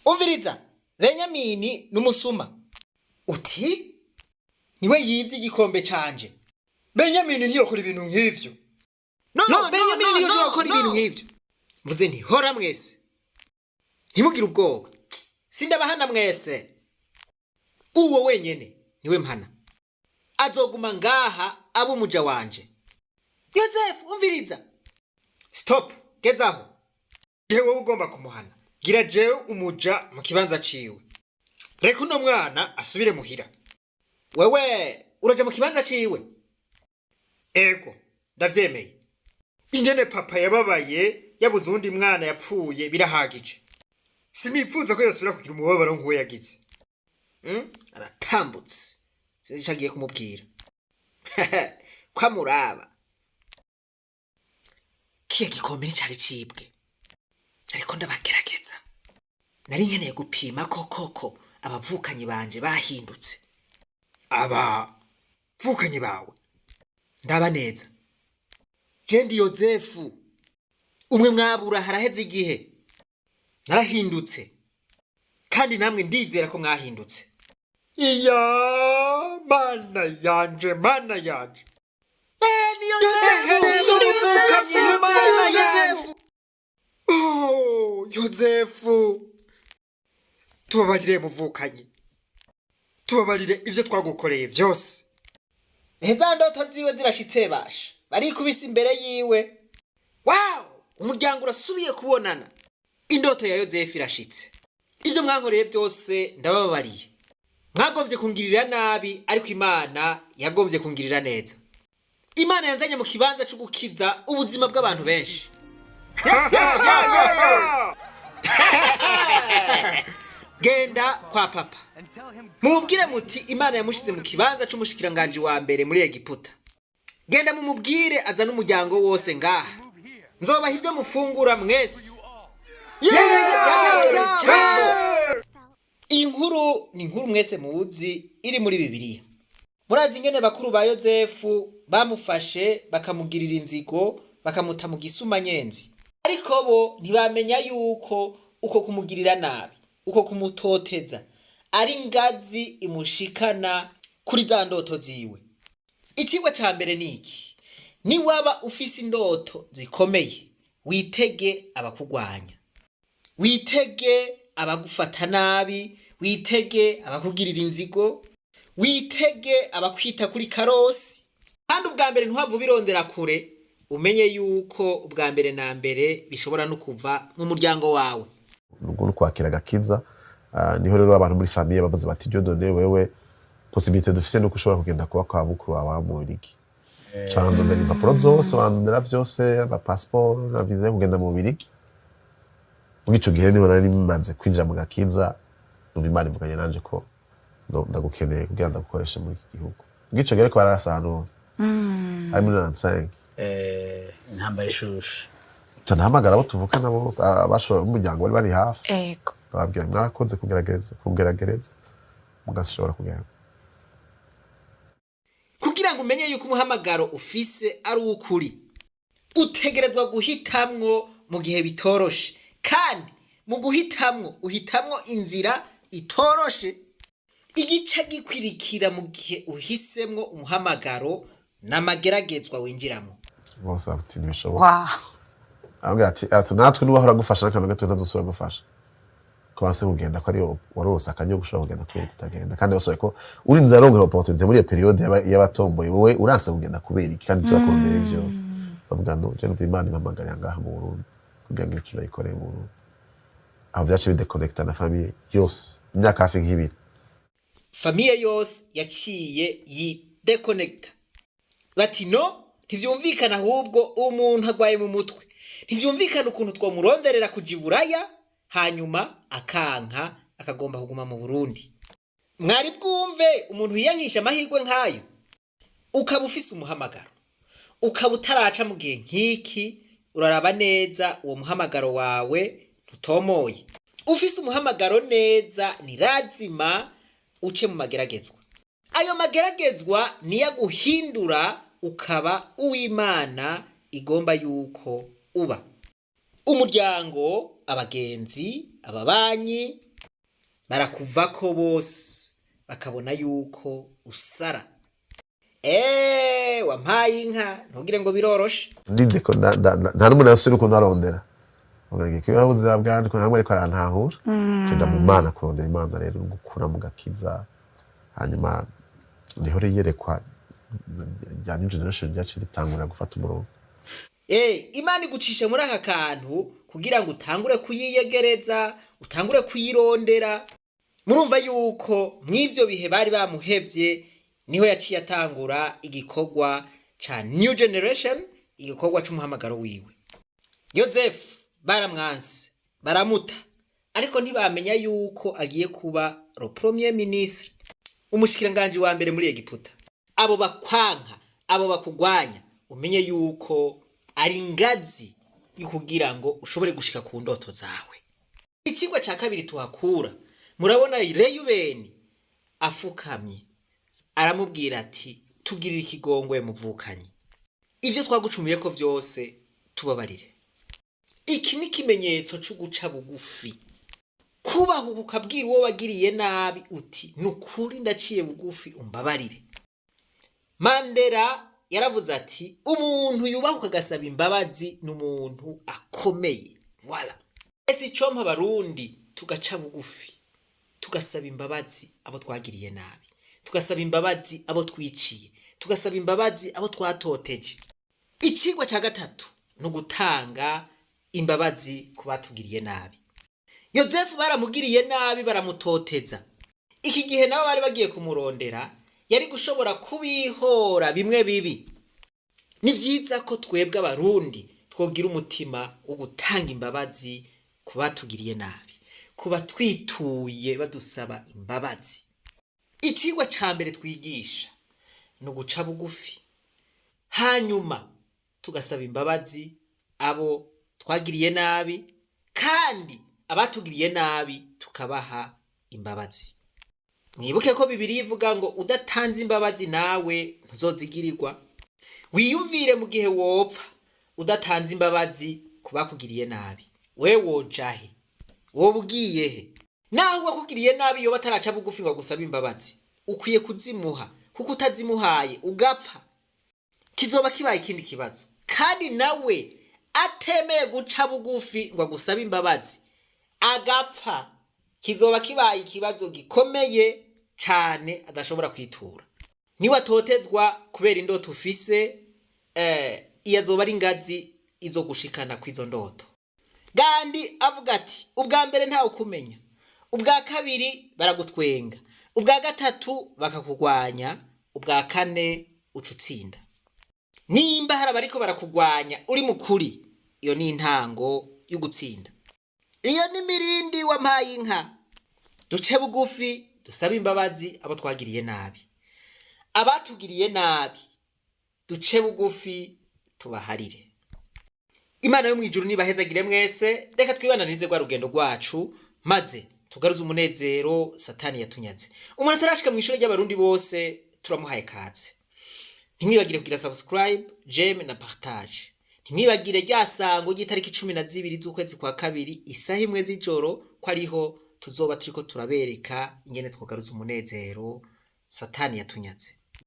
Umviriza, Benyamini n'umusuma. Uti? Niwe yivye igikombe canje. Benyamini ntiyokora ibintu nk'ivyo. No, Benyamini ntiyokora ibintu nk'ivyo. Mvuze nti hora mwese. Ntimugire ubwoba. Sindabahana mwese. Uwo wenyene niwe mpana. Azoguma ngaha abo umuja wanje. Yozefu, umviriza. Stop, gezaho. Jewe ugomba kumuhana. Gira jewe umuja mu kibanza ciwe. Reka uno mwana asubire muhira. Wewe uraja mu kibanza ciwe? Ego, ndavyemeye. Ingene papa yababaye yabuze undi mwana yapfuye birahagije. Sinifuza ko yosubira kugira umubabaro nk'uwo yagize. Aratambutse. Sinzi ico agiye kumubwira. Kwa muraba. Kiye gikombe cyari cibwe. Ariko ndabagerageza. Nari nkeneye gupima koko abavukanyi banje bahindutse. Abavukanyi bawe ndaba neza. Je ndi Yozefu. Umwe mwabura haraheze igihe. Narahindutse. Kandi namwe ndizera ko mwahindutse. Iya mana yanje. Ni Yozefu. Oh, Yozefu. Tubabarire muvukanyi. Tubabarire ivyo twagukoreye vyose. Heza ndoto ziwe zirashitse basha. Bari kubisa imbere yiwe. Wow! Umuryango urasubiye kubonana. Indoto ya Yozefu irashitse. Ivyo mwankoreye byose ndabababariye. Mwagovye kungirira nabi ariko Imana yagovye kungirira neza. Imana yanzanye mu kibanza cyo gukiza ubuzima bw'abantu benshi. Genda kwa papa. Mumubwire muti Imana yamushize mu kibanza cy'umushikiranganje wa mbere muri Egiputa. Genda mumubwire azana umuryango wose ngaha. Nzobaha ivyo mufungura mwese. Inkuru ni inkuru mwese muzi iri muri Bibiliya. Murazi ingene bakuru ba Yozefu bamufashe bakamugirira inzigo bakamuta mu gisuma nyenzi. Ariko bo ntibamenya yuko uko kumugirira nabi, uko kumutoteza ari ngazi imushikana kuri za ndoto ziwe. Ikigwa ca mbere niki? Ni waba ufise indoto zikomeye, witege abakugwanya. Witege abagufata nabi, witege abakugirira inzigo, witege abakwita kuri karosi. Kandi ubwa mbere ntuhava birondera kure, umenye yuko ubwa mbere na mbere bishobora no kuva mu muryango wawe. Nuko kwakira gakiza niho rero abantu muri famille bavuze bati Dieu donne wewe possibilité dufise no kushobora kugenda kuba kwa bukuru wawe mu Birigi. Cyangwa ndondera impapuro zose, bandondera vyose, ba passport na visa kugenda mu Birigi. Mugico gihe niho nari maze kwinjira mu gakiza, numva Imana ivuganye nanje ko ndagukeneye kugira ndagukoreshe muri iki gihugu. Mugico gihe ko bararasa hano. Ari muri 95. Intambara ishushe. Tanahamagara abo tuvukana bose abashora umuryango bari hafi. Ego. Babwira mwakoze kugerageza mugashobora kugenda. Kugira ngo umenye yuko umuhamagaro ufise ari ukuri, utegerezwa guhitamwo mu gihe bitoroshe. Kandi mu guhitamwo uhitamwo inzira itoroshe. Igice gikwirikira mu gihe uhisemwo umuhamagaro n'amageragezwa winjiramo. Bose ati nibishoboka. Wow. Abwira ati natwe niwahora gufasha kandi gato ntazosubira gufasha. Ko wase kugenda ko ari warose akanyo gushobora kugenda kuri kutagenda kandi basoye ko urinze aronka opportunity muri iyo periode y'abatomboye wowe uranse kugenda kubera iki kandi turakondera ibyo. Bavuga ngo je numva Imana impamagara ngaha mu Burundi kugira ngo icyo ikore mu Burundi. Aho byace bideconnecta na famille yose imyaka hafi nk'ibiri. Famille yose yaciye deconnecta. Bati no ntivyumvikana ahubwo umuntu agwaye mu mutwe. Ntivyumvikana ukuntu twomuronderera kujiburaya hanyuma akanka akagomba kuguma mu Burundi. Mwari bwumve umuntu yiyankisha amahirwe nkayo. Ukaba ufise umuhamagaro. Ukaba utaraca mu gihe nkiki, uraraba neza uwo muhamagaro wawe tutomoye. Ufise umuhamagaro neza ni lazima uce mu mageragezwa. Ayo mageragezwa niya guhindura ukaba uw'Imana igomba yuko uba. Umuryango, abagenzi, ababanyi, barakuvako bose bakabona yuko usara. Wampaye inka ntugire ngo biroroshe. Ndinde ko nta n'umuntu yasubira ukuntu arondera. Ubwo kiba ubuzima bwandi ko ntamwe ariko arantahura. Cenda mu Mana kurondera Imana rero gukura mu gakiza. Hanyuma niho yerekwa ya new generation yacu ritangura gufata umurongo. Imana igucisha muri aka kantu kugira ngo utangure kuyiyegereza, utangure kuyirondera. Murumva yuko mw'ivyo bihe bari bamuhevye niho yaciye atangura igikorwa ca new generation, igikorwa c'umuhamagaro wiwe. Yozefu baramwanse, baramuta, ariko ntibamenya yuko agiye kuba le premier ministre, umushikiranganje wa mbere muri Egiputa. Abo bakwanka, abo bakugwanya, umenye yuko ari ngazi yukugira ngo ushobore gushika ku ndoto zawe. Ikigwa ca kabiri tuhakura, murabona Reyubeni afukamye aramubwira ati tugirira ikigongwe muvukanye, ivyo twagucumuye ko vyose tubabarire. Iki ni kimenyetso cyo guca bugufi, kubaho ukabwira uwo wagiriye nabi uti nukuri ndaciye bugufi umbabarire. Mandela yaravuze ati umuntu yubaho kagasaba imbabazi n'umuntu akomeye. Voilà. Ese icompa Barundi tugaca bugufi, tugasaba imbabazi abo twagiriye nabi, tugasaba imbabazi abo twiciye, tugasaba imbabazi abo twatoteje. Ikigwa ca gatatu no gutanga imbabazi ku batugiriye nabi. Yozefu baramugiriye nabi, baramutoteza. Iki gihe nabo bari bagiye kumurondera, yari gushobora kubihora bimwe bibi. Ni vyiza ko twebwe Abarundi twogira umutima wo gutanga imbabazi ku batugiriye nabi, kuba twituye badusaba imbabazi. Ikigwa ca mbere twigisha no guca bugufi, hanyuma tugasaba imbabazi abo twagiriye nabi, kandi abatugiriye nabi tukabaha imbabazi. Mwibuke ko Bibiliya ivuga ngo udatanze imbabazi nawe ntuzozigirirwa. Wiyumvire mu gihe wopfa udatanze imbabazi kubakugiriye nabi, we wojahe, wobugiye he? Naho wakugiriye nabi yo bataraca bugufi ngo gusaba imbabazi, ukwiye kuzimuha, kuko utazimuhaye ugapfa kizoba kibaye ikindi kibazo. Kandi nawe atemeye guca bugufi ngo gusaba imbabazi agapfa, kizoba kibaye ikibazo gikomeye cyane adashobora kwitura. Niwe atotezwa kubera indoto ufise, iyazoba ari ngazi izo gushikana kwizo ndoto. Gandi avuga ati ubwa mbere ntawe kumenya, ubwa kabiri baragutwenga, ubwa gatatu bakakugwanya, ubwa kane ucutsinda. Nimba hari abariko barakugwanya uri mukuri, iyo ni intango yo gutsinda. Iyo ni mirindi wampaye inka. Duce bugufi, dusaba imbabazi abo twagiriye nabi, abatugiriye nabi duce bugufi tubaharire. Imana yo mwijuru nibahezagire mwese. Reka twibananize gwa rugendo rwacu, maze tugaruze umunezero Satani yatunyaze. Umuntu atarashika mu ishuri ry'Abarundi bose turamuhaye kaze. Ntimwibagire kugira subscribe, j'aime na partage. Ntimwibagire ryasango ry'itariki 12 z'ukwezi kwa kabiri isaha 1 z'ijoro ko ariho tuzoba turiko turabereka ingene twogaruza umunezero Satani yatunyaze.